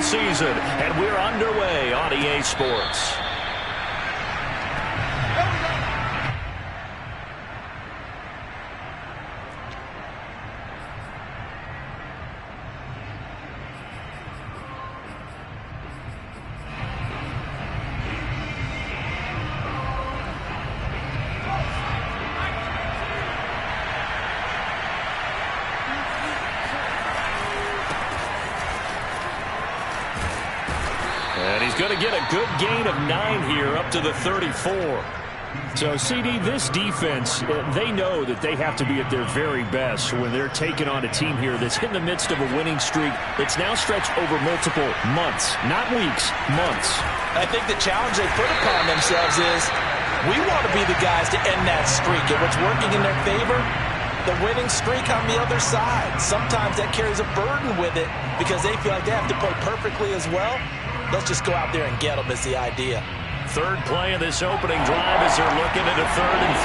season, and we're underway on EA Sports. And he's going to get a good gain of 9 here up to the 34. So, CD, this defense, they know that they have to be at their very best when they're taking on a team here that's in the midst of a winning streak that's now stretched over multiple months, not weeks, months. I think the challenge they put upon themselves is we want to be the guys to end that streak. And what's working in their favor? The winning streak on the other side. Sometimes that carries a burden with it because they feel like they have to play perfectly as well. Let's just go out there and get them is the idea. Third play of this opening drive as they're looking at a 3rd and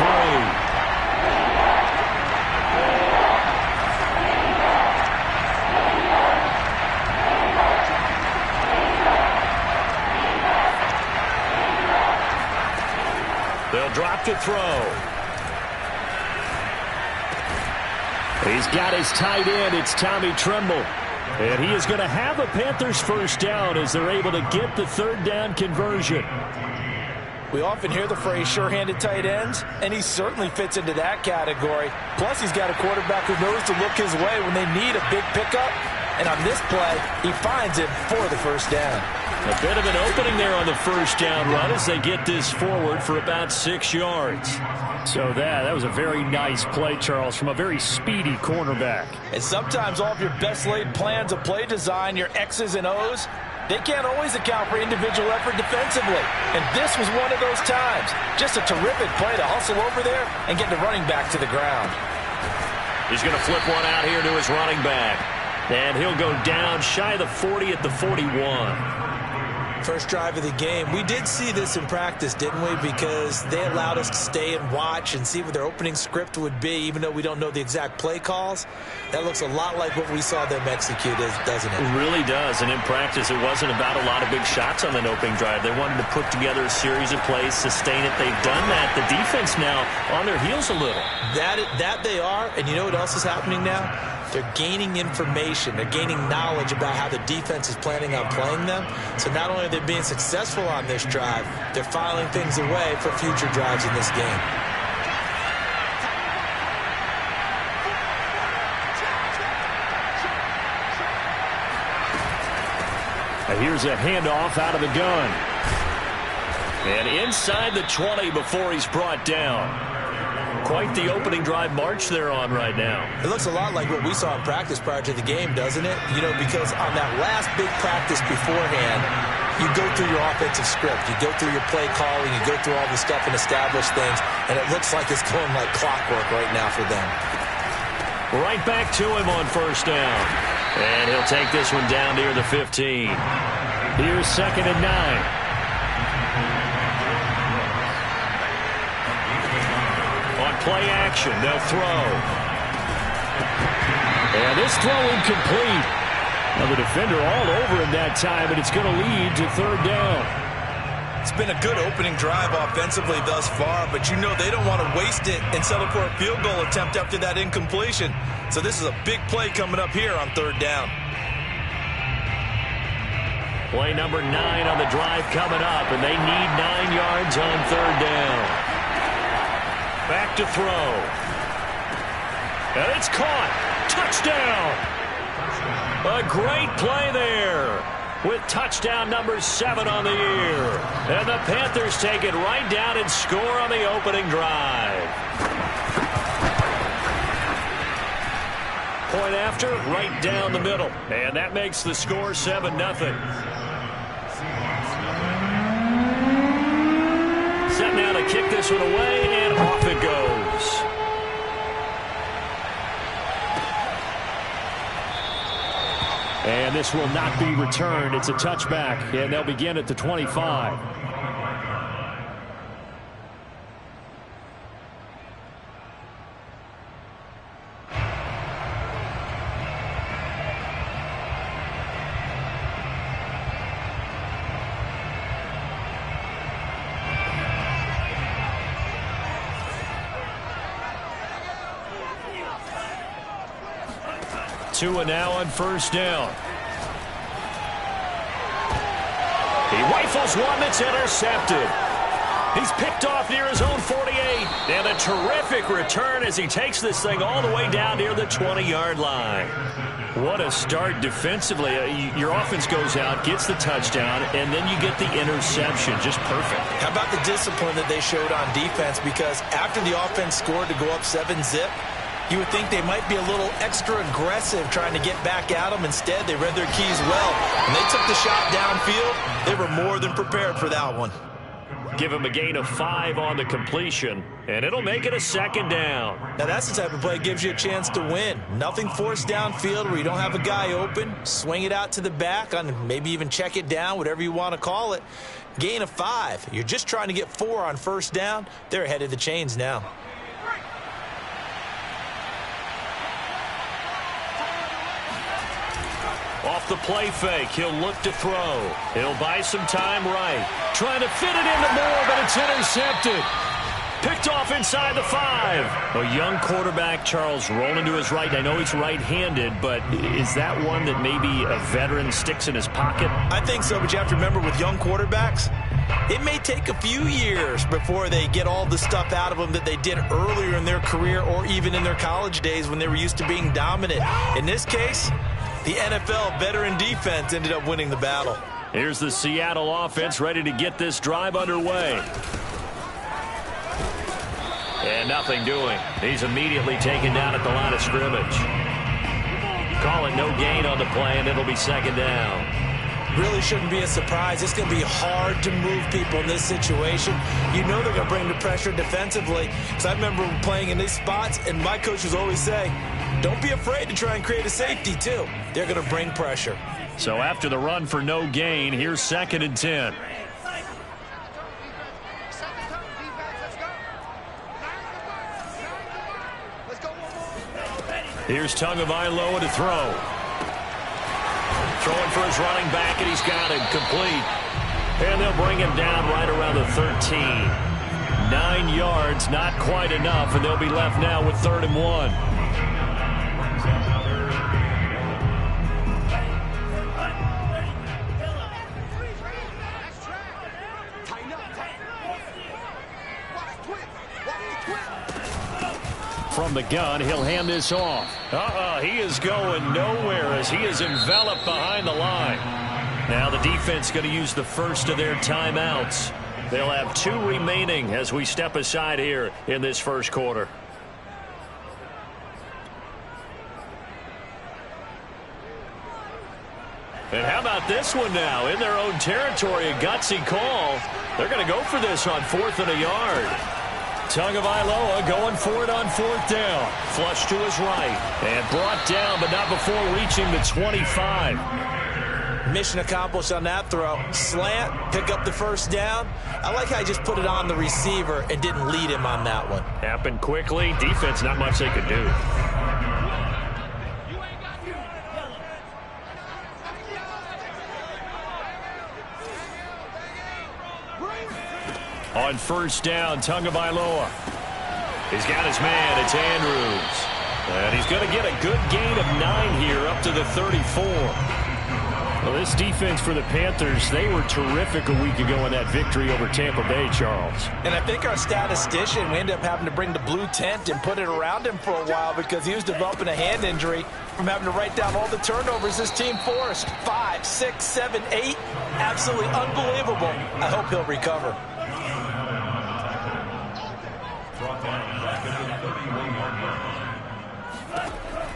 3. They'll drop to throw. He's got his tight end. It's Tommy Tremble. And he is going to have a Panthers first down as they're able to get the 3rd down conversion. We often hear the phrase sure-handed tight ends, and he certainly fits into that category. Plus, he's got a quarterback who knows to look his way when they need a big pickup. And on this play, he finds him for the first down. A bit of an opening there on the first down run as they get this forward for about 6 yards. So that was a very nice play, Charles, from a very speedy cornerback. And sometimes all of your best laid plans of play design, your X's and O's, they can't always account for individual effort defensively. And this was one of those times. Just a terrific play to hustle over there and get the running back to the ground. He's going to flip one out here to his running back. And he'll go down shy of the 40 at the 41. First drive of the game. We did see this in practice, didn't we? Because they allowed us to stay and watch and see what their opening script would be, even though we don't know the exact play calls. That looks a lot like what we saw them execute, doesn't it? It really does. And in practice, it wasn't about a lot of big shots on that opening drive. They wanted to put together a series of plays, sustain it. They've done that. The defense now on their heels a little. That they are. And you know what else is happening now? They're gaining information. They're gaining knowledge about how the defense is planning on playing them. So not only are they being successful on this drive, they're filing things away for future drives in this game. Here's a handoff out of the gun. And inside the 20 before he's brought down. Quite the opening drive march they're on right now. It looks a lot like what we saw in practice prior to the game, doesn't it? You know, because on that last big practice beforehand, you go through your offensive script. You go through your play calling. You go through all the stuff and establish things. And it looks like it's going like clockwork right now for them. Right back to him on first down. And he'll take this one down near the 15. Here's 2nd and 9. Play action. They'll throw. And this throw incomplete. Now the defender all over him that time, and it's going to lead to 3rd down. It's been a good opening drive offensively thus far, but you know they don't want to waste it and settle for a field goal attempt after that incompletion. So this is a big play coming up here on 3rd down. Play number 9 on the drive coming up, and they need 9 yards on 3rd down. Back to throw. And it's caught. Touchdown. A great play there with touchdown number 7 on the year. And the Panthers take it right down and score on the opening drive. Point after, right down the middle. And that makes the score 7-0. Set now to kick this one away, and off it goes. And this will not be returned. It's a touchback, and they'll begin at the 25. Tua now on first down. He rifles one that's intercepted. He's picked off near his own 48. And a terrific return as he takes this thing all the way down near the 20-yard line. What a start defensively. Your offense goes out, gets the touchdown, and then you get the interception. Just perfect. How about the discipline that they showed on defense? Because after the offense scored to go up 7-zip, you would think they might be a little extra aggressive trying to get back at them. Instead, they read their keys well. When they took the shot downfield, they were more than prepared for that one. Give him a gain of 5 on the completion, and it'll make it a second down. Now, that's the type of play that gives you a chance to win. Nothing forced downfield where you don't have a guy open. Swing it out to the back, on maybe even check it down, whatever you want to call it. Gain of 5. You're just trying to get 4 on first down. They're ahead of the chains now. Off the play fake, he'll look to throw. He'll buy some time right. Trying to fit it into Moore, but it's intercepted. Picked off inside the 5. A young quarterback, Charles, rolling to his right. I know he's right-handed, but is that one that maybe a veteran sticks in his pocket? I think so, but you have to remember with young quarterbacks, it may take a few years before they get all the stuff out of them that they did earlier in their career or even in their college days when they were used to being dominant. In this case, the NFL veteran defense ended up winning the battle. Here's the Seattle offense ready to get this drive underway. And nothing doing. He's immediately taken down at the line of scrimmage. Call it no gain on the play, and it'll be second down. Really shouldn't be a surprise. It's going to be hard to move people in this situation. You know they're going to bring the pressure defensively. Because I remember playing in these spots, and my coaches always say, don't be afraid to try and create a safety, too. They're going to bring pressure. So after the run for no gain, here's 2nd and 10. Here's Tagovailoa to throw. Throwing for his running back, and he's got it complete. And they'll bring him down right around the 13. 9 yards, not quite enough, and they'll be left now with 3rd and 1. From the gun, he'll hand this off. He is going nowhere as he is enveloped behind the line. Now the defense going to use the first of their timeouts. They'll have 2 remaining as we step aside here in this first quarter. And how about this one now? In their own territory, a gutsy call. They're going to go for this on 4th and a yard. Tagovailoa going for it on 4th down. Flush to his right. And brought down, but not before reaching the 25. Mission accomplished on that throw. Slant, pick up the first down. I like how he just put it on the receiver and didn't lead him on that one. Happened quickly. Defense, not much they could do. On first down, Tagovailoa. He's got his man. It's Andrews. And he's going to get a good gain of 9 here up to the 34. Well, this defense for the Panthers, they were terrific a week ago in that victory over Tampa Bay, Charles. And I think our statistician, we ended up having to bring the blue tent and put it around him for a while because he was developing a hand injury from having to write down all the turnovers this team forced. 5, 6, 7, 8. Absolutely unbelievable. I hope he'll recover.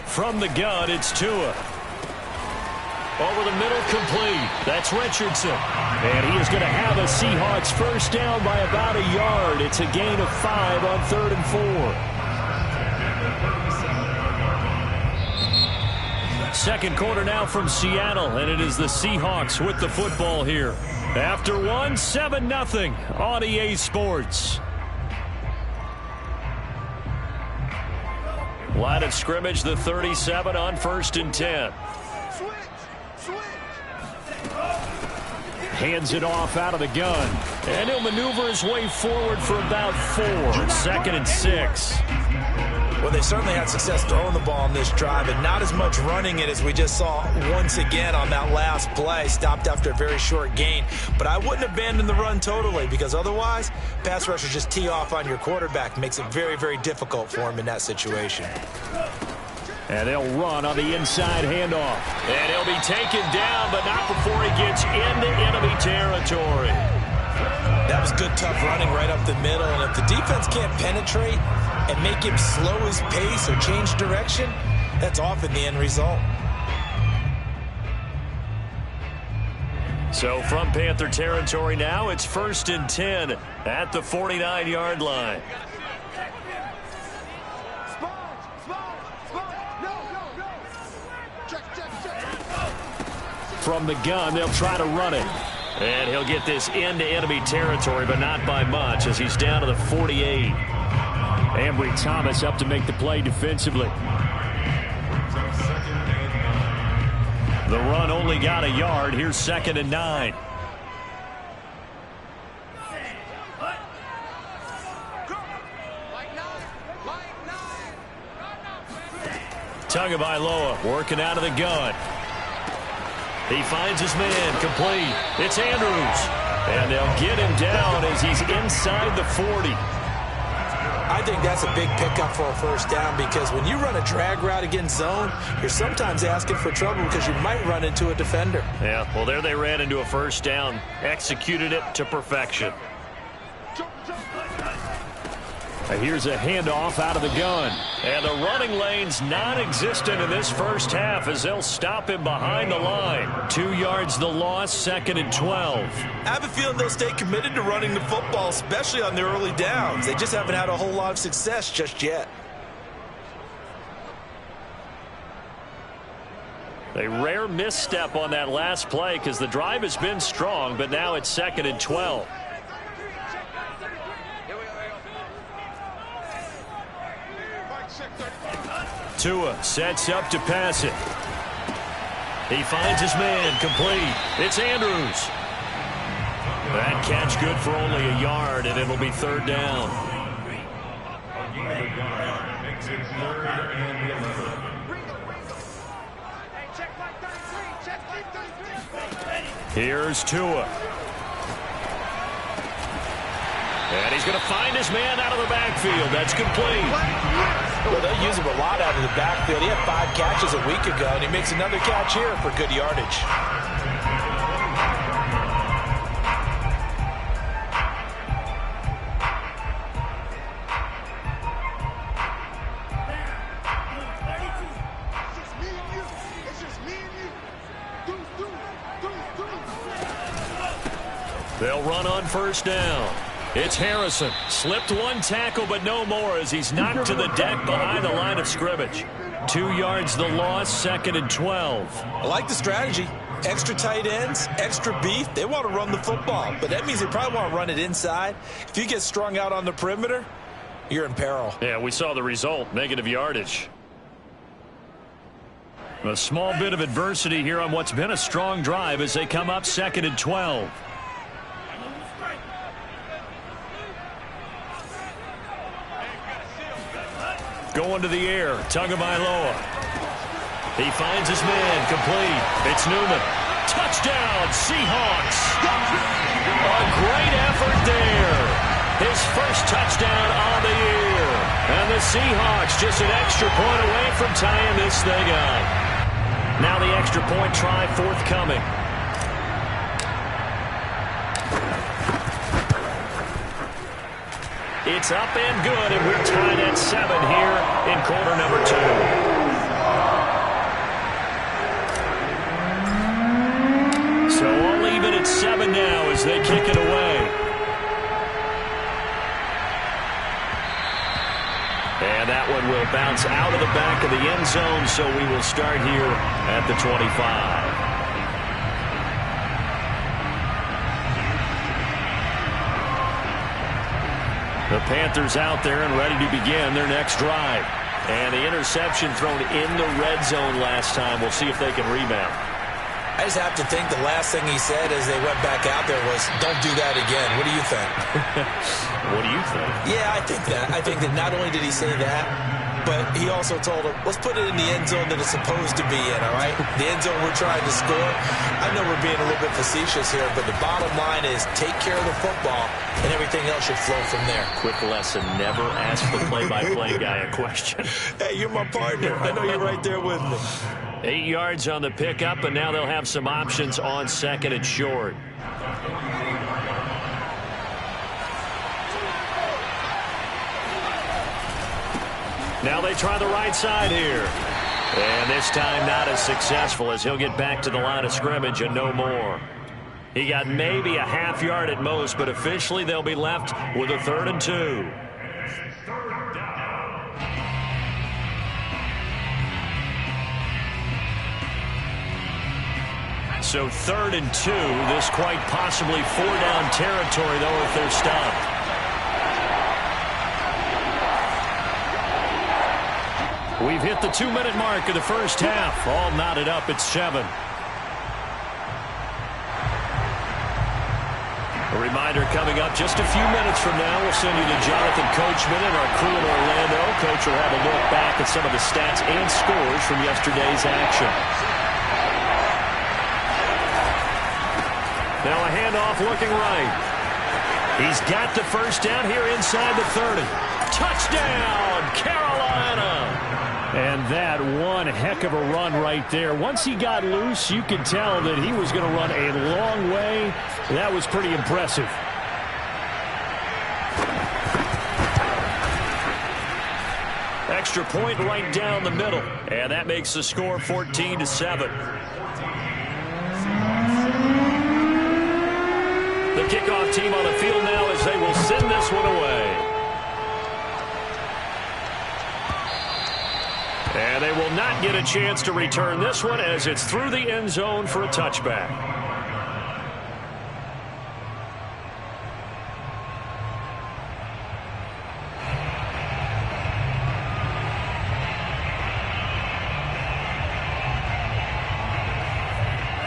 From the gun, it's Tua. Over the middle, complete. That's Richardson. And he is going to have a Seahawks first down by about a yard. It's a gain of 5 on 3rd and 4. Second quarter now from Seattle, and it is the Seahawks with the football here. After 1, 7-0 on EA Sports. Line of scrimmage, the 37 on 1st and 10. Hands it off out of the gun. And he'll maneuver his way forward for about 4. 2nd and 6. Well, they certainly had success throwing the ball on this drive and not as much running it as we just saw once again on that last play. Stopped after a very short gain. But I wouldn't abandon the run totally, because otherwise, pass rushers just tee off on your quarterback. Makes it very, very difficult for him in that situation. And they'll run on the inside handoff. And he'll be taken down, but not before he gets into enemy territory. That was good, tough running right up the middle. And if the defense can't penetrate and make him slow his pace or change direction, that's often the end result. So from Panther territory now, it's 1st and 10 at the 49-yard line. From the gun, they'll try to run it. And he'll get this into enemy territory, but not by much, as he's down to the 48. Ambry Thomas up to make the play defensively. The run only got a yard. Here's 2nd and 9. Tagovailoa working out of the gun. He finds his man, complete. It's Andrews. And they'll get him down as he's inside the 40. I think that's a big pickup for a first down, because when you run a drag route against zone, you're sometimes asking for trouble because you might run into a defender. Yeah, well, there they ran into a first down. Executed it to perfection. Here's a handoff out of the gun. And the running lane's non-existent in this first half as they'll stop him behind the line. 2 yards the loss, 2nd and 12. I have a feeling they'll stay committed to running the football, especially on their early downs. They just haven't had a whole lot of success just yet. A rare misstep on that last play because the drive has been strong, but now it's 2nd and 12. Tua sets up to pass it. He finds his man, complete. It's Andrews. That catch good for only a yard, and it'll be 3rd down. Here's Tua. And he's going to find his man out of the backfield. That's complete. Well, they'll use him a lot out of the backfield. He had 5 catches a week ago, and he makes another catch here for good yardage. They'll run on 1st down. It's Harrison. Slipped 1 tackle, but no more as he's knocked to the deck behind the line of scrimmage. 2 yards the loss, 2nd and 12. I like the strategy. Extra tight ends, extra beef. They want to run the football, but that means they probably want to run it inside. If you get strung out on the perimeter, you're in peril. Yeah, we saw the result, negative yardage. A small bit of adversity here on what's been a strong drive as they come up 2nd and 12. Going to the air, Tagovailoa. He finds his man, complete. It's Newman. Touchdown, Seahawks. A great effort there. His first touchdown on the year. And the Seahawks just an extra point away from tying this thing up. Now the extra point try forthcoming. It's up and good, and we're tied at 7 here in quarter number 2. So all even at 7 now as they kick it away. And that one will bounce out of the back of the end zone, so we will start here at the 25. The Panthers out there and ready to begin their next drive. And the interception thrown in the red zone last time. We'll see if they can rebound. I just have to think the last thing he said as they went back out there was, don't do that again. What do you think? What do you think? Yeah, I think that. I think that not only did he say that, but he also told him, let's put it in the end zone that it's supposed to be in, all right? The end zone we're trying to score. I know we're being a little bit facetious here, but the bottom line is take care of the football, and everything else should flow from there. Quick lesson, never ask the play-by-play guy a question. Hey, you're my partner. I know you're right there with me. 8 yards on the pickup, and now they'll have some options on second and short. Now they try the right side here. And this time not as successful as he'll get back to the line of scrimmage and no more. He got maybe a half yard at most, but officially they'll be left with a 3rd and 2. So 3rd and 2. This quite possibly 4-down territory, though, if they're stopped. We've hit the 2-minute mark of the first half. All knotted up at 7. A reminder coming up just a few minutes from now. We'll send you to Jonathan Coachman and our crew in Orlando. Coach will have a look back at some of the stats and scores from yesterday's action. Now a handoff looking right. He's got the first down here inside the 30. Touchdown, Carolina! And that one heck of a run right there. Once he got loose, you could tell that he was going to run a long way. That was pretty impressive. Extra point right down the middle. And that makes the score 14-7. The kickoff team on the field now as they will send this one away. And they will not get a chance to return this one as it's through the end zone for a touchback.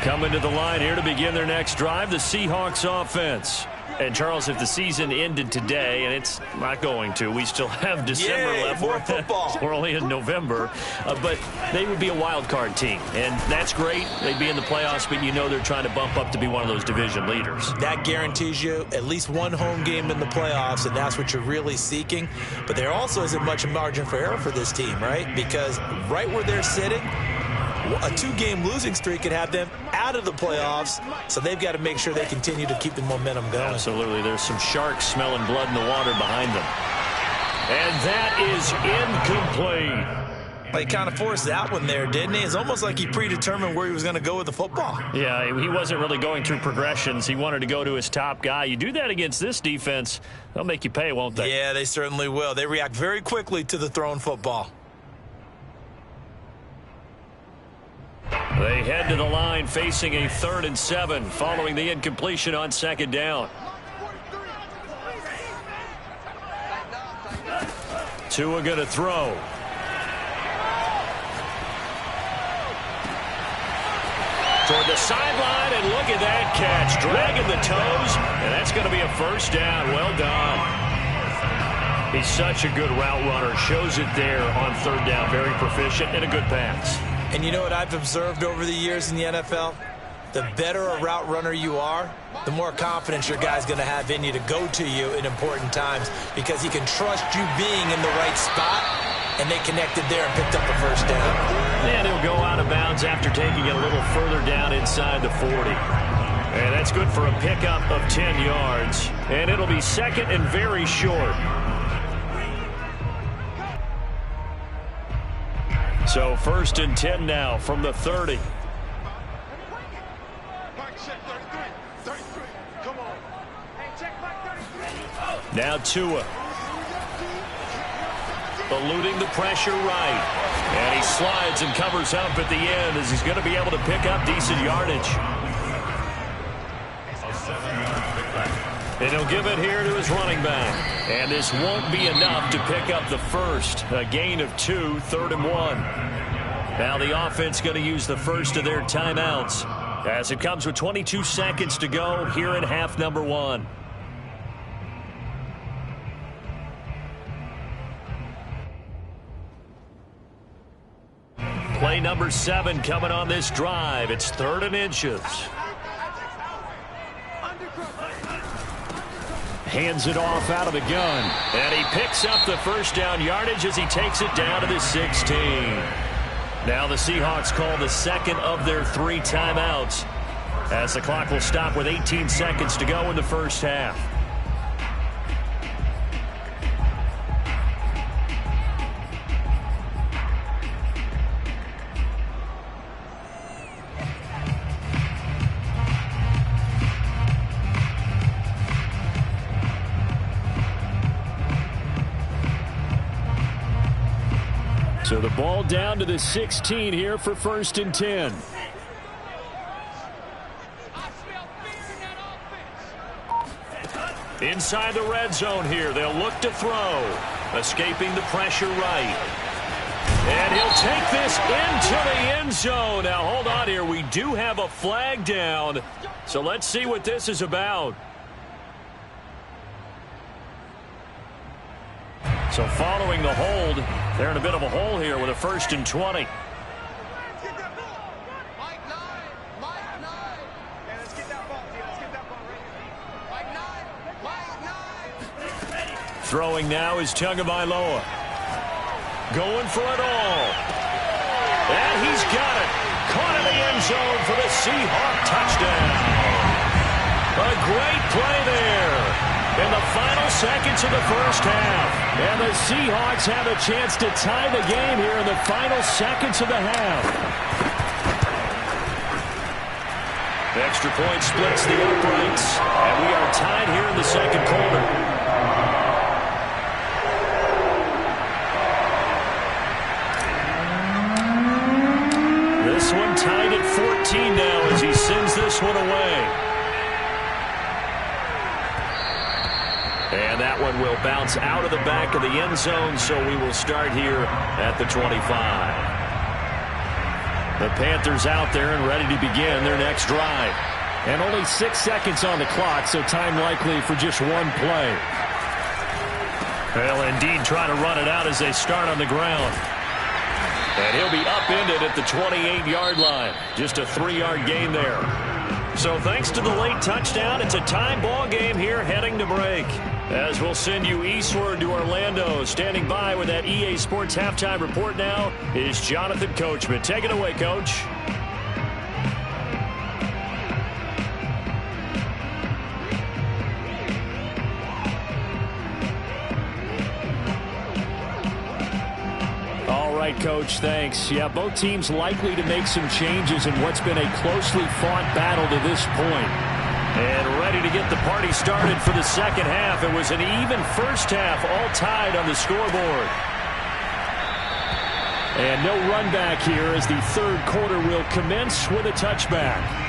Coming to the line here to begin their next drive, the Seahawks offense. And, Charles, if the season ended today, and it's not going to, we still have December left. More football. We're only in November. But they would be a wild card team. And that's great. They'd be in the playoffs, but you know they're trying to bump up to be one of those division leaders. That guarantees you at least one home game in the playoffs, and that's what you're really seeking. But there also isn't much margin for error for this team, right? Because right where they're sitting, a 2-game losing streak could have them out of the playoffs, so they've got to make sure they continue to keep the momentum going. Absolutely. There's some sharks smelling blood in the water behind them. And that is incomplete. He kind of forced that one there, didn't he? It's almost like he predetermined where he was going to go with the football. Yeah, he wasn't really going through progressions. He wanted to go to his top guy. You do that against this defense, they'll make you pay, won't they? Yeah, they certainly will. They react very quickly to the thrown football. They head to the line facing a 3rd and 7 following the incompletion on 2nd down. Tua going to throw. Toward the sideline, and look at that catch. Dragging the toes, and that's going to be a first down. Well done. He's such a good route runner. Shows it there on 3rd down. Very proficient and a good pass. And you know what I've observed over the years in the NFL? The better a route runner you are, the more confidence your guy's going to have in you to go to you in important times because he can trust you being in the right spot, and they connected there and picked up a first down. And he'll go out of bounds after taking it a little further down inside the 40. And that's good for a pickup of 10 yards. And it'll be 2nd and very short. So 1st and 10 now from the 30. Now Tua. Eluding the pressure right. And he slides and covers up at the end as he's going to be able to pick up decent yardage. And he'll give it here to his running back. And this won't be enough to pick up the first. A gain of 2, 3rd and 1. Now the offense going to use the first of their timeouts as it comes with 22 seconds to go here in half number 1. play number 7 coming on this drive. It's 3rd and inches. Hands it off out of the gun. And he picks up the first down yardage as he takes it down to the 16. Now the Seahawks call the second of their 3 timeouts, as the clock will stop with 18 seconds to go in the first half. So the ball down to the 16 here for 1st and 10. Inside the red zone here. They'll look to throw. Escaping the pressure right. And he'll take this into the end zone. Now hold on here. We do have a flag down. So let's see what this is about. So following the hold, they're in a bit of a hole here with a 1st and 20. Throwing now is Tagovailoa. Going for it all. And he's got it. Caught in the end zone for the Seahawk touchdown. A great play there. In the final seconds of the first half. And the Seahawks have a chance to tie the game here in the final seconds of the half. The extra point splits the uprights. And we are tied here in the second quarter. This one tied at 14 now as he sends this one away. And that one will bounce out of the back of the end zone, so we will start here at the 25. The Panthers out there and ready to begin their next drive. And only 6 seconds on the clock, so time likely for just one play. They'll indeed try to run it out as they start on the ground. And he'll be upended at the 28-yard line. Just a 3-yard gain there. So thanks to the late touchdown, it's a tie ball game here heading to break. As we'll send you eastward to Orlando. Standing by with that EA Sports Halftime Report now is Jonathan Coachman. Take it away, Coach. All right, Coach, thanks. Yeah, both teams likely to make some changes in what's been a closely fought battle to this point. And ready to get the party started for the second half. It was an even first half, all tied on the scoreboard. And no run back here as the third quarter will commence with a touchback.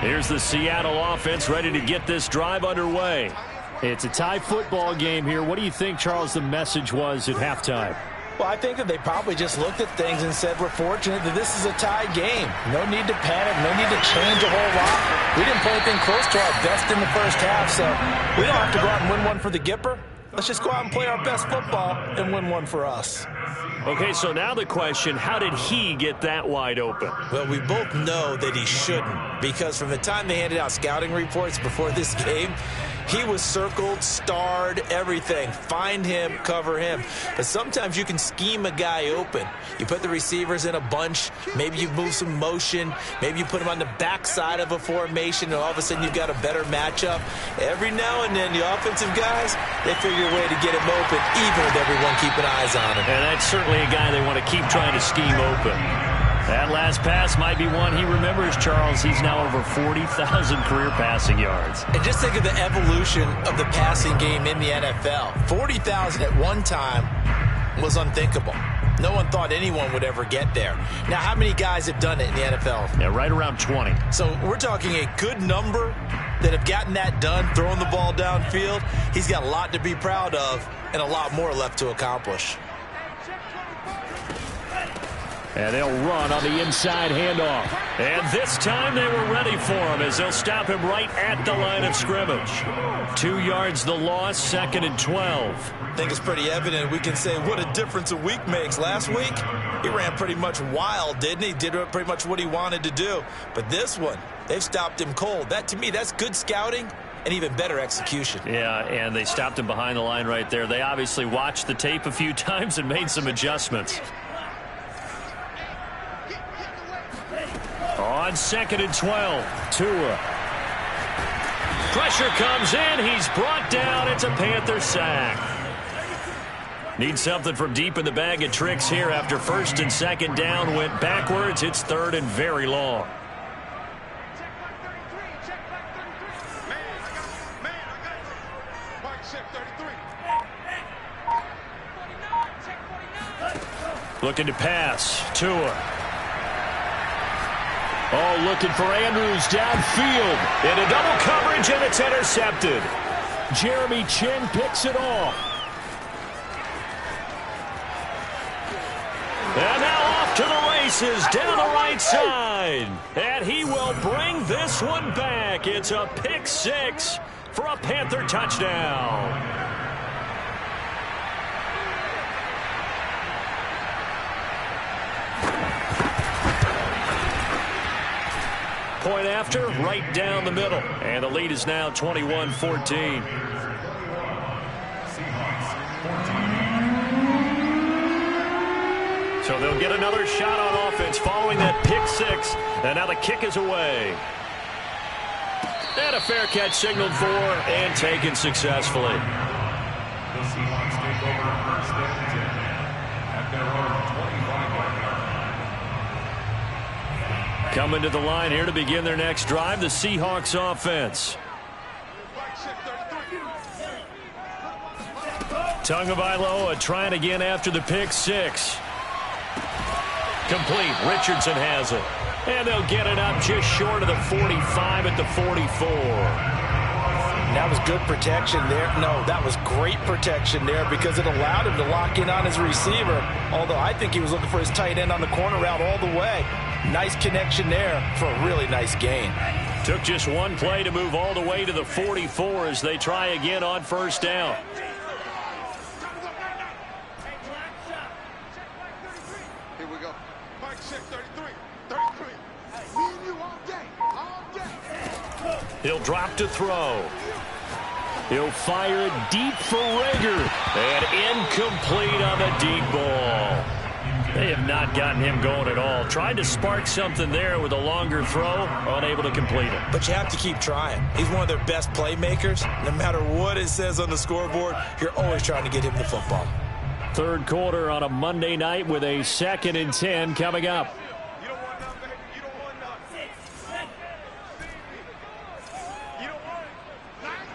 Here's the Seattle offense ready to get this drive underway. It's a tie football game here. What do you think, Charles, the message was at halftime? Well, I think that they probably just looked at things and said, we're fortunate that this is a tie game. No need to panic. No need to change a whole lot. We didn't play anything close to our best in the first half, so we don't have to go out and win one for the Gipper. Let's just go out and play our best football and win one for us. Okay, so now the question, how did he get that wide open? Well, we both know that he shouldn't, because from the time they handed out scouting reports before this game, he was circled, starred, everything. Find him, cover him. But sometimes you can scheme a guy open. You put the receivers in a bunch. Maybe you move some motion. Maybe you put him on the backside of a formation, and all of a sudden you've got a better matchup. Every now and then, the offensive guys, they figure a way to get him open, even with everyone keeping eyes on him. And that's certainly a guy they want to keep trying to scheme open. That last pass might be one he remembers, Charles. He's now over 40,000 career passing yards. And just think of the evolution of the passing game in the NFL. 40,000 at one time was unthinkable. No one thought anyone would ever get there. Now, how many guys have done it in the NFL? Yeah, right around 20. So we're talking a good number that have gotten that done, throwing the ball downfield. He's got a lot to be proud of and a lot more left to accomplish. And they'll run on the inside handoff. And this time they were ready for him as they'll stop him right at the line of scrimmage. 2 yards the loss, 2nd and 12. I think it's pretty evident. We can say what a difference a week makes. Last week, he ran pretty much wild, didn't he? Did pretty much what he wanted to do. But this one, they've stopped him cold. That, to me, that's good scouting and even better execution. Yeah, and they stopped him behind the line right there. They obviously watched the tape a few times and made some adjustments. On 2nd and 12, Tua. Pressure comes in. He's brought down. It's a Panther sack. Need something from deep in the bag of tricks here after 1st and 2nd down. Went backwards. It's 3rd and very long. Looking to pass. Tua. Oh, looking for Andrews downfield. Into double coverage, and it's intercepted. Jeremy Chin picks it off. And now off to the races down the right side. And he will bring this one back. It's a pick 6 for a Panther touchdown. Point after, right down the middle. And the lead is now 21-14. So they'll get another shot on offense following that pick 6. And now the kick is away. And a fair catch signaled for and taken successfully. The Seahawks take over 1st and 10 at their own 25-yard line. Coming to the line here to begin their next drive, the Seahawks offense. Tagovailoa trying again after the pick 6. Complete. Richardson has it. And they'll get it up just short of the 45 at the 44. That was good protection there. No, that was great protection there because it allowed him to lock in on his receiver. Although I think he was looking for his tight end on the corner route all the way. Nice connection there for a really nice gain. Took just one play to move all the way to the 44 as they try again on 1st down. Here we go. Mike 6, 33. 33. Me and you all day. All day. He'll drop to throw. He'll fire it deep for Rager. And incomplete on the deep ball. They have not gotten him going at all. Tried to spark something there with a longer throw. Unable to complete it. But you have to keep trying. He's one of their best playmakers. No matter what it says on the scoreboard, you're always trying to get him the football. 3rd quarter on a Monday night with a 2nd and 10 coming up. You don't want none, baby. You don't want none. You don't want it. Nine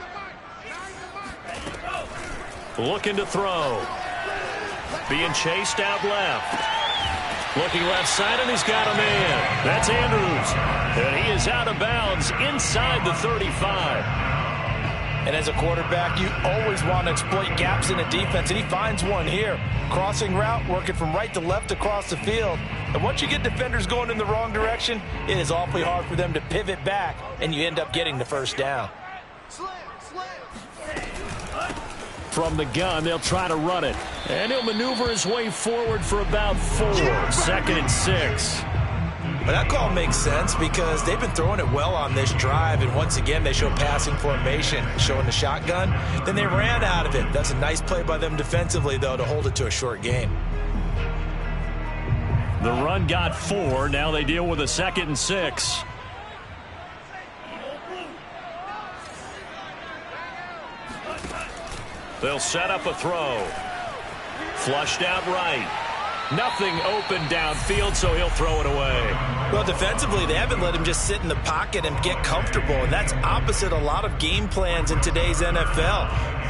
the mic. Looking to throw. Being chased out left. Looking left side, and he's got a man. That's Andrews. And he is out of bounds inside the 35. And as a quarterback, you always want to exploit gaps in the defense, and he finds one here. Crossing route, working from right to left across the field. And once you get defenders going in the wrong direction, it is awfully hard for them to pivot back, and you end up getting the 1st down. From the gun, they'll try to run it. And he'll maneuver his way forward for about 4. 2nd and 6. But that call makes sense because they've been throwing it well on this drive, and once again they show passing formation, showing the shotgun. Then they ran out of it. That's a nice play by them defensively, though, to hold it to a short gain. The run got 4. Now they deal with a 2nd and 6. They'll set up a throw. Flushed out right. Nothing open downfield, so he'll throw it away. Well, defensively, they haven't let him just sit in the pocket and get comfortable, and that's opposite a lot of game plans in today's NFL.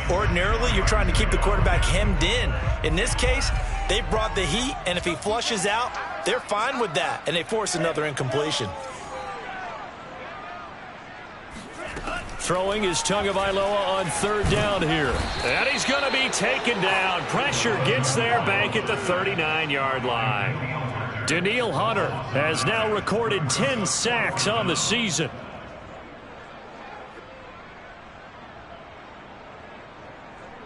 Ordinarily, you're trying to keep the quarterback hemmed in. In this case, they brought the heat, and if he flushes out, they're fine with that, and they force another incompletion. Throwing is Tagovailoa on 3rd down here. And he's going to be taken down. Pressure gets there back at the 39-yard line. Danielle Hunter has now recorded 10 sacks on the season.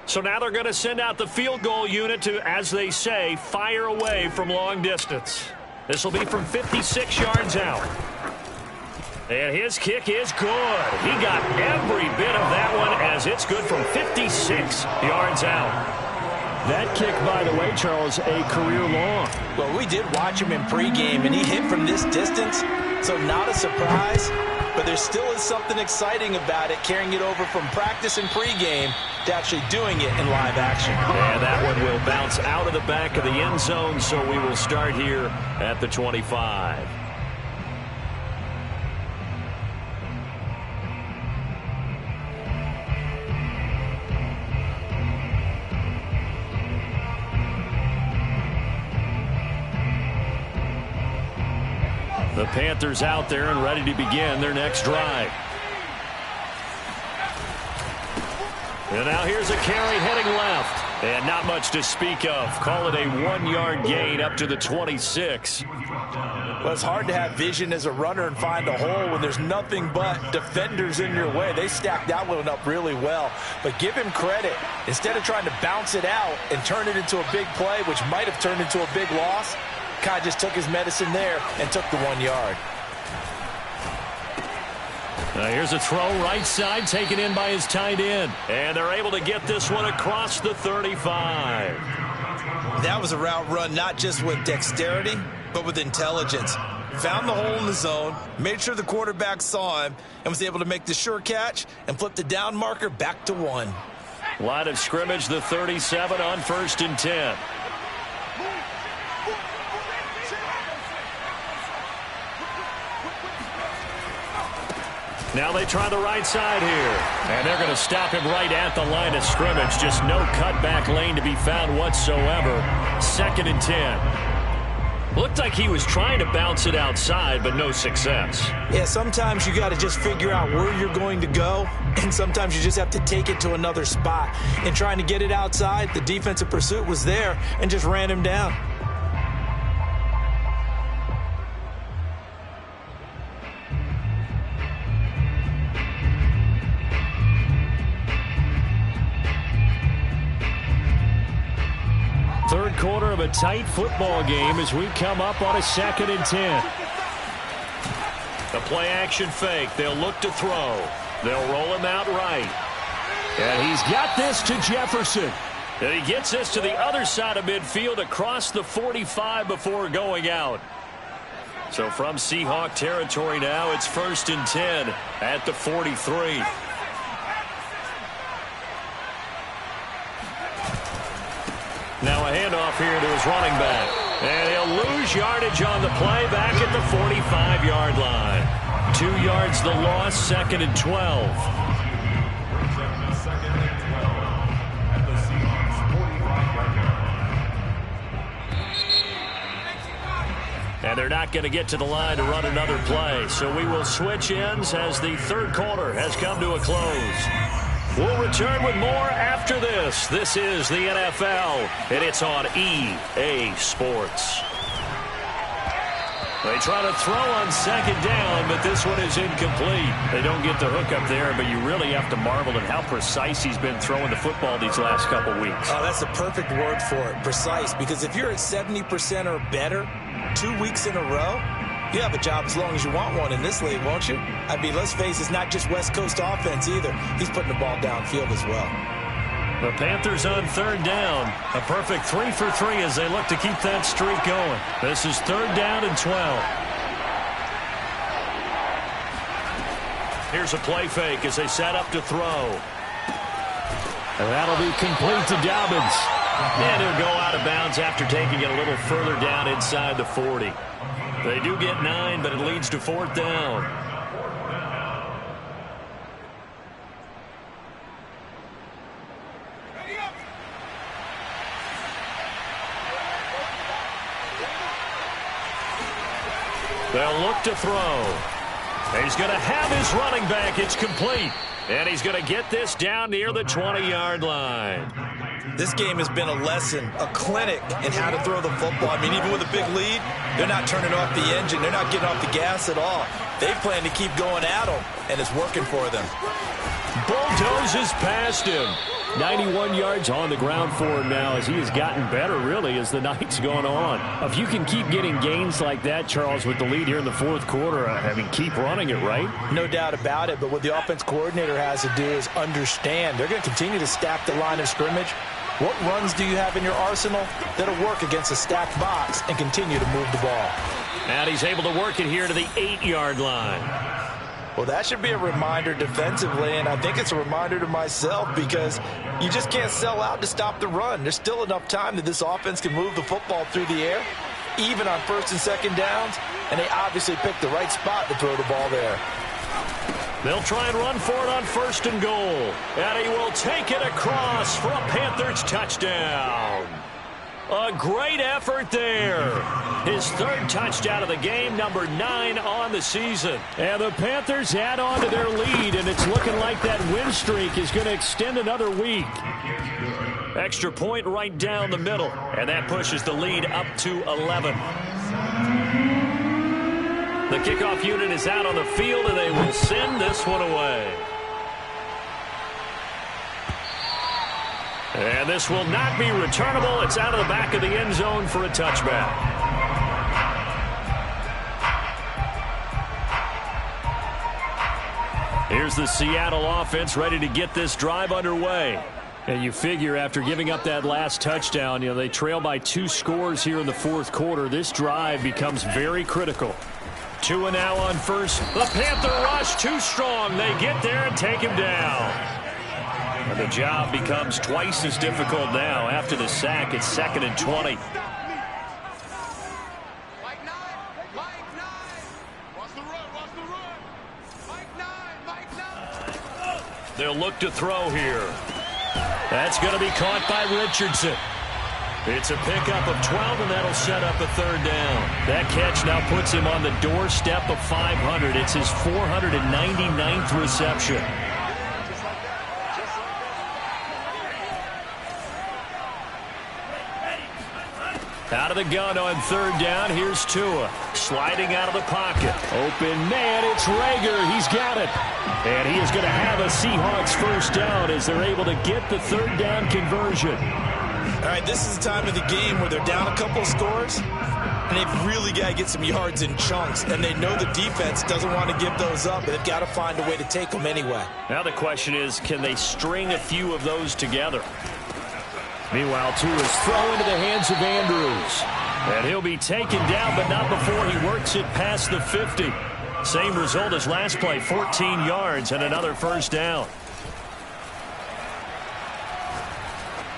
So now they're going to send out the field goal unit to, as they say, fire away from long distance. This will be from 56 yards out. And his kick is good. He got every bit of that one as it's good from 56 yards out. That kick, by the way, Charles, a career long. Well, we did watch him in pregame, and he hit from this distance, so not a surprise. But there still is something exciting about it, carrying it over from practice and pregame to actually doing it in live action. And that one will bounce out of the back of the end zone, so we will start here at the 25. The Panthers out there and ready to begin their next drive. And now here's a carry heading left. And not much to speak of. Call it a 1-yard gain up to the 26. Well, it's hard to have vision as a runner and find a hole when there's nothing but defenders in your way. They stacked that one up really well. But give him credit. Instead of trying to bounce it out and turn it into a big play, which might have turned into a big loss, Kai just took his medicine there and took the 1 yard. Now here's a throw right side taken in by his tight end. And they're able to get this one across the 35. That was a route run not just with dexterity, but with intelligence. Found the hole in the zone, made sure the quarterback saw him, and was able to make the sure catch and flip the down marker back to 1. Line of scrimmage, the 37 on 1st and 10. Now they try the right side here. And they're going to stop him right at the line of scrimmage. Just no cutback lane to be found whatsoever. 2nd and 10. Looked like he was trying to bounce it outside, but no success. Yeah, sometimes you got to just figure out where you're going to go, and sometimes you just have to take it to another spot. And trying to get it outside, the defensive pursuit was there and just ran him down. Third quarter of a tight football game as we come up on a 2nd and 10. The play action fake. They'll look to throw. They'll roll him out right. And he's got this to Jefferson. And he gets this to the other side of midfield across the 45 before going out. So from Seahawk territory now, it's 1st and 10 at the 43. Now a handoff here to his running back. And he'll lose yardage on the play back at the 45-yard line. 2 yards the loss, 2nd and 12. And they're not going to get to the line to run another play. So we will switch ends as the third quarter has come to a close. We'll return with more after this. This is the NFL, and it's on EA Sports. They try to throw on 2nd down, but this one is incomplete. They don't get the hook up there, but you really have to marvel at how precise he's been throwing the football these last couple weeks. Oh, that's a perfect word for it, precise, because if you're at 70% or better 2 weeks in a row, you have a job as long as you want one in this league, won't you? I mean, let's face it, it's not just West Coast offense either. He's putting the ball downfield as well. The Panthers on 3rd down. A perfect 3 for 3 as they look to keep that streak going. This is 3rd down and 12. Here's a play fake as they set up to throw. And that'll be complete to Dobbins. And he'll go out of bounds after taking it a little further down inside the 40. They do get 9, but it leads to 4th down. They'll look to throw. He's going to have his running back. It's complete. And he's going to get this down near the 20-yard line. This game has been a lesson, a clinic in how to throw the football. I mean, even with a big lead, they're not turning off the engine. They're not getting off the gas at all. They plan to keep going at them, and it's working for them. Bulldozes past him. 91 yards on the ground for him now as he has gotten better, really, as the night's gone on. If you can keep getting gains like that, Charles, with the lead here in the fourth quarter, I mean, keep running it, right? No doubt about it, but what the offense coordinator has to do is understand. They're going to continue to stack the line of scrimmage. What runs do you have in your arsenal that'll work against a stacked box and continue to move the ball? And he's able to work it here to the 8-yard line. Well, that should be a reminder defensively, and I think it's a reminder to myself because you just can't sell out to stop the run. There's still enough time that this offense can move the football through the air, even on first and second downs, and they obviously picked the right spot to throw the ball there. They'll try and run for it on first and goal, and he will take it across for a Panthers touchdown. A great effort there. His third touchdown of the game, number 9 on the season. And the Panthers add on to their lead, and it's looking like that win streak is going to extend another week. Extra point right down the middle, and that pushes the lead up to 11. The kickoff unit is out on the field, and they will send this one away. And this will not be returnable. It's out of the back of the end zone for a touchback. Here's the Seattle offense ready to get this drive underway. And you figure after giving up that last touchdown, they trail by 2 scores here in the fourth quarter. This drive becomes very critical. Tua now on first. The Panther rush too strong. They get there and take him down. And the job becomes twice as difficult now. After the sack, it's 2nd and 20. They'll look to throw here. That's going to be caught by Richardson. It's a pickup of 12, and that'll set up a third down. That catch now puts him on the doorstep of 500. It's his 499th reception. Out of the gun on third down. Here's Tua sliding out of the pocket. Open man, it's Rager. He's got it. And he is going to have a Seahawks first down as they're able to get the third down conversion. All right, this is the time of the game where they're down a couple of scores, and they've really got to get some yards in chunks, and they know the defense doesn't want to give those up, but they've got to find a way to take them anyway. Now the question is, can they string a few of those together? Meanwhile, Tua's throw into the hands of Andrews. And he'll be taken down, but not before he works it past the 50. Same result as last play, 14 yards and another first down.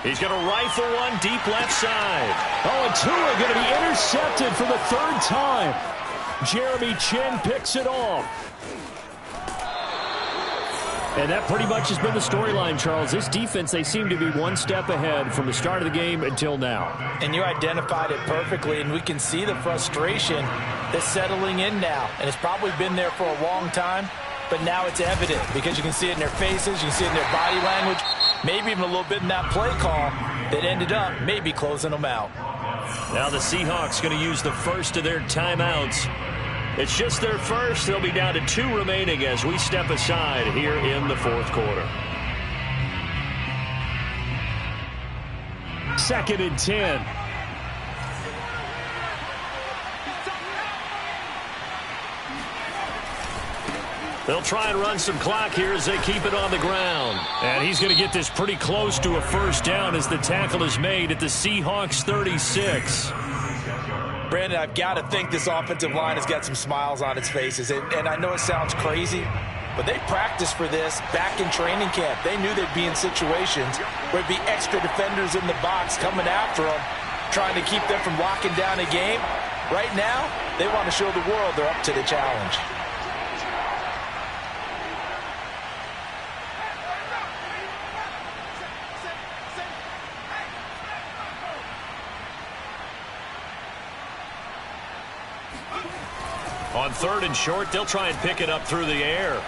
He's going to rifle one deep left side. Oh, and Tua going to be intercepted for the third time. Jeremy Chin picks it off. And that pretty much has been the storyline, Charles. This defense, they seem to be one step ahead from the start of the game until now. And you identified it perfectly, and we can see the frustration that's settling in now. And it's probably been there for a long time, but now it's evident because you can see it in their faces, you can see it in their body language, maybe even a little bit in that play call that ended up maybe closing them out. Now the Seahawks going to use the first of their timeouts. It's just their first. They'll be down to 2 remaining as we step aside here in the fourth quarter. 2nd and 10. They'll try and run some clock here as they keep it on the ground. And he's going to get this pretty close to a first down as the tackle is made at the Seahawks 36. Brandon, I've got to think this offensive line has got some smiles on its faces. And I know it sounds crazy, but they practiced for this back in training camp. They knew they'd be in situations where there'd be extra defenders in the box coming after them, trying to keep them from locking down a game. Right now, they want to show the world they're up to the challenge. On 3rd and short, they'll try and pick it up through the air.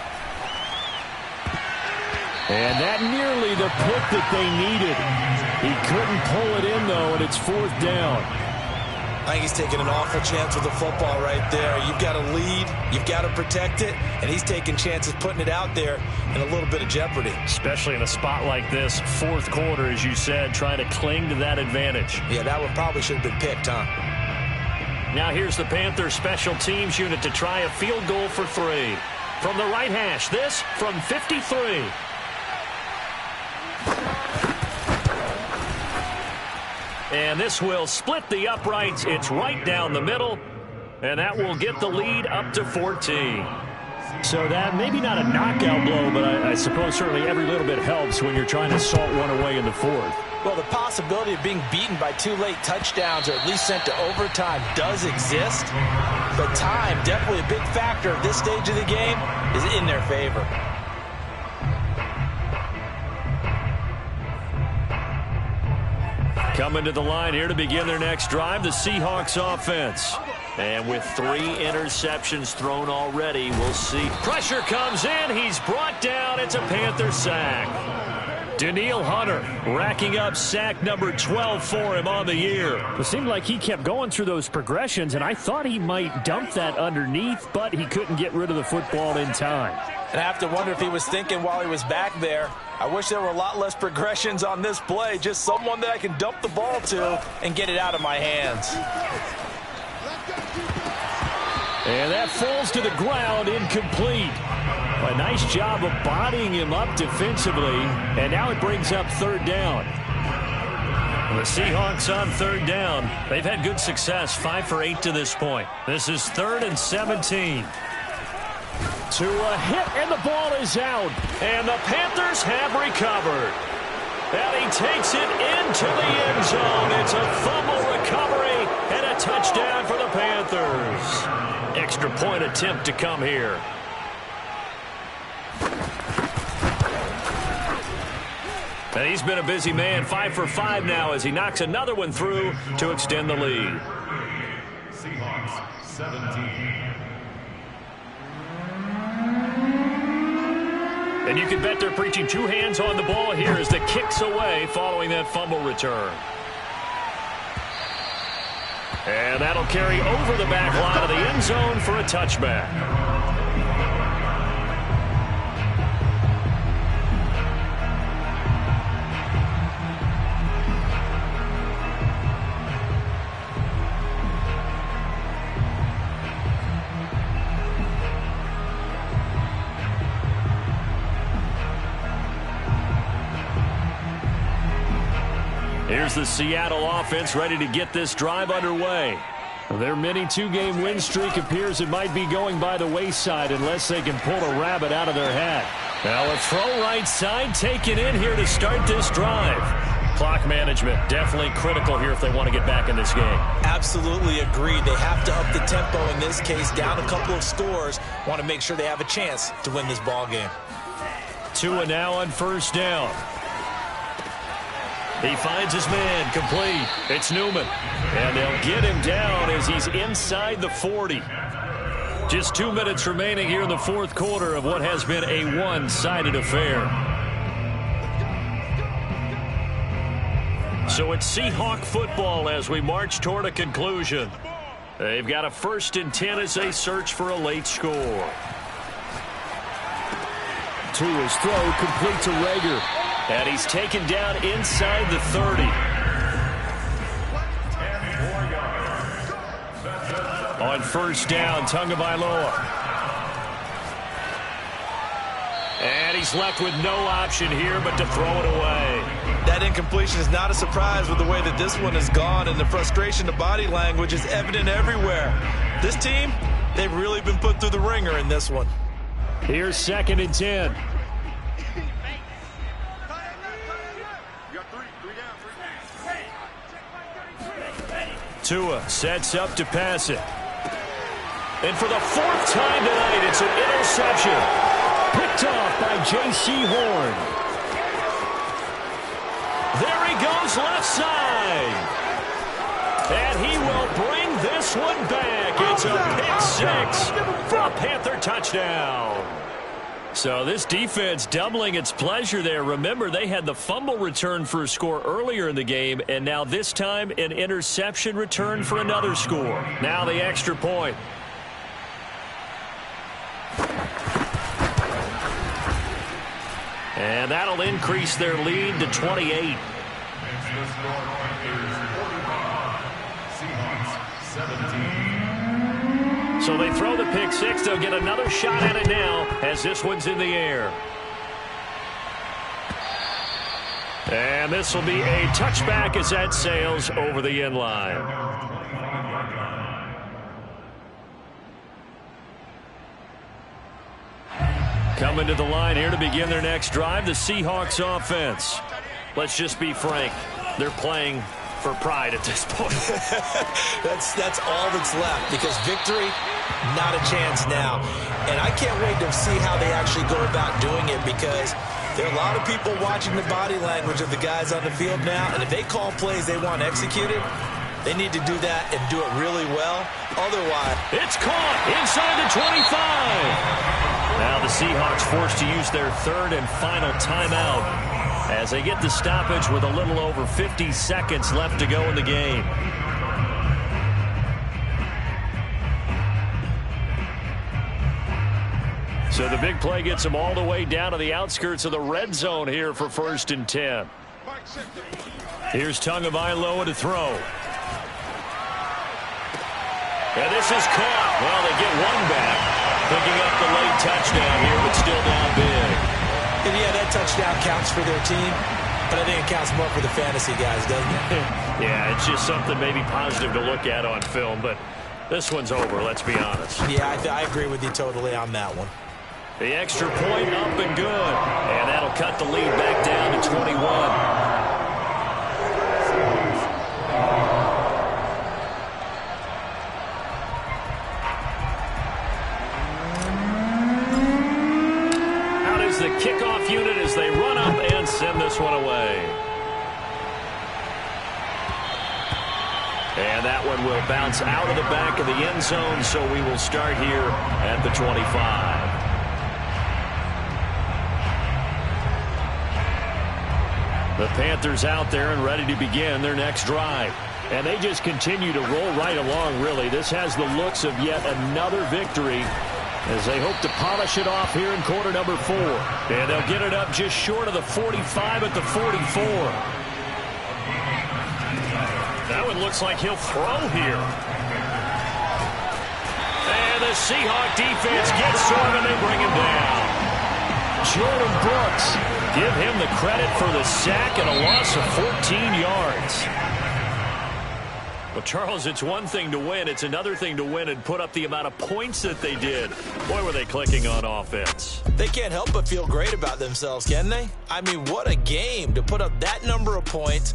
And that nearly the pick that they needed. He couldn't pull it in, though, and it's 4th down. I think he's taking an awful chance with the football right there. You've got to lead, you've got to protect it, and he's taking chances putting it out there in a little bit of jeopardy. Especially in a spot like this, 4th quarter, as you said, trying to cling to that advantage. Yeah, that one probably should have been picked, huh? Now here's the Panthers special teams unit to try a field goal for 3. From the right hash, this from 53. And this will split the uprights. It's right down the middle. And that will get the lead up to 14. So that maybe not a knockout blow, but I suppose certainly every little bit helps when you're trying to salt one away in the 4th. Well, the possibility of being beaten by 2 late touchdowns or at least sent to overtime does exist. But time, definitely a big factor at this stage of the game, is in their favor. Coming to the line here to begin their next drive, the Seahawks offense. And with 3 interceptions thrown already, we'll see. Pressure comes in. He's brought down. It's a Panther sack. Danielle Hunter racking up sack number 12 for him on the year. It seemed like he kept going through those progressions, and I thought he might dump that underneath, but he couldn't get rid of the football in time. And I have to wonder if he was thinking while he was back there, I wish there were a lot less progressions on this play, just someone that I can dump the ball to and get it out of my hands. And that falls to the ground, incomplete. A nice job of bodying him up defensively, and now it brings up 3rd down. The Seahawks on 3rd down. They've had good success, 5 for 8 to this point. This is 3rd and 17. To a hit, and the ball is out. And the Panthers have recovered. And he takes it into the end zone. It's a fumble recovery and a touchdown for the Panthers. Extra point attempt to come here. And he's been a busy man, 5 for 5 now as he knocks another one through to extend the lead. Seahawks 17. And you can bet they're preaching 2 hands on the ball here as the kick's away following that fumble return. And that'll carry over the back line of the end zone for a touchback. Here's the Seattle offense ready to get this drive underway. Their mini 2-game win streak appears it might be going by the wayside unless they can pull a rabbit out of their hat. Now a throw right side taken in here to start this drive. Clock management definitely critical here if they want to get back in this game. Absolutely agreed. They have to up the tempo in this case, down a couple of scores. Want to make sure they have a chance to win this ball game. Tua now on 1st down. He finds his man, complete. It's Newman. And they'll get him down as he's inside the 40. Just 2 minutes remaining here in the 4th quarter of what has been a one-sided affair. So it's Seahawk football as we march toward a conclusion. They've got a 1st and 10 as they search for a late score. Tua's throw complete to Rager. And he's taken down inside the 30. On 1st down, Tagovailoa. And he's left with no option here but to throw it away. That incompletion is not a surprise with the way that this one has gone, and the frustration, the body language is evident everywhere. This team, they've really been put through the ringer in this one. Here's 2nd and 10. Tua sets up to pass it. And for the 4th time tonight, it's an interception. Picked off by J.C. Horn. There he goes left side. And he will bring this one back. It's a pick 6 for a Panther touchdown. So this defense doubling its pleasure there. Remember, they had the fumble return for a score earlier in the game, and now this time an interception return for another score. Now the extra point. And that'll increase their lead to 28. So they throw the pick six. They'll get another shot at it now as this one's in the air. And this will be a touchback as that sails over the end line. Coming to the line here to begin their next drive, the Seahawks offense. Let's just be frank. They're playing for pride at this point. That's all that's left, because victory, not a chance now. And I can't wait to see how they actually go about doing it, because there are a lot of people watching the body language of the guys on the field now, and if they call plays they want executed, they need to do that and do it really well. Otherwise, it's caught inside the 25. Now the Seahawks forced to use their third and final timeout as they get the stoppage with a little over 50 seconds left to go in the game. So the big play gets them all the way down to the outskirts of the red zone here for 1st and 10. Here's Tagovailoa to throw. And this is caught. Well, they get one back. Picking up the late touchdown here, but still down big. And yeah, that touchdown counts for their team, but I think it counts more for the fantasy guys, doesn't it? Yeah, it's just something maybe positive to look at on film, but this one's over, let's be honest. Yeah, I agree with you totally on that one. The extra point up and good, and that'll cut the lead back down to 21. The kickoff unit as they run up and send this one away. And that one will bounce out of the back of the end zone, so we will start here at the 25. The Panthers out there and ready to begin their next drive. And they just continue to roll right along, really. This has the looks of yet another victory as they hope to polish it off here in quarter number 4. And they'll get it up just short of the 45 at the 44. That one looks like he'll throw here. And the Seahawk defense gets to him and they bring him down. Jordan Brooks, give him the credit for the sack and a loss of 14 yards. Well, Charles, it's one thing to win. It's another thing to win and put up the amount of points that they did. Boy, were they clicking on offense. They can't help but feel great about themselves, can they? I mean, what a game to put up that number of points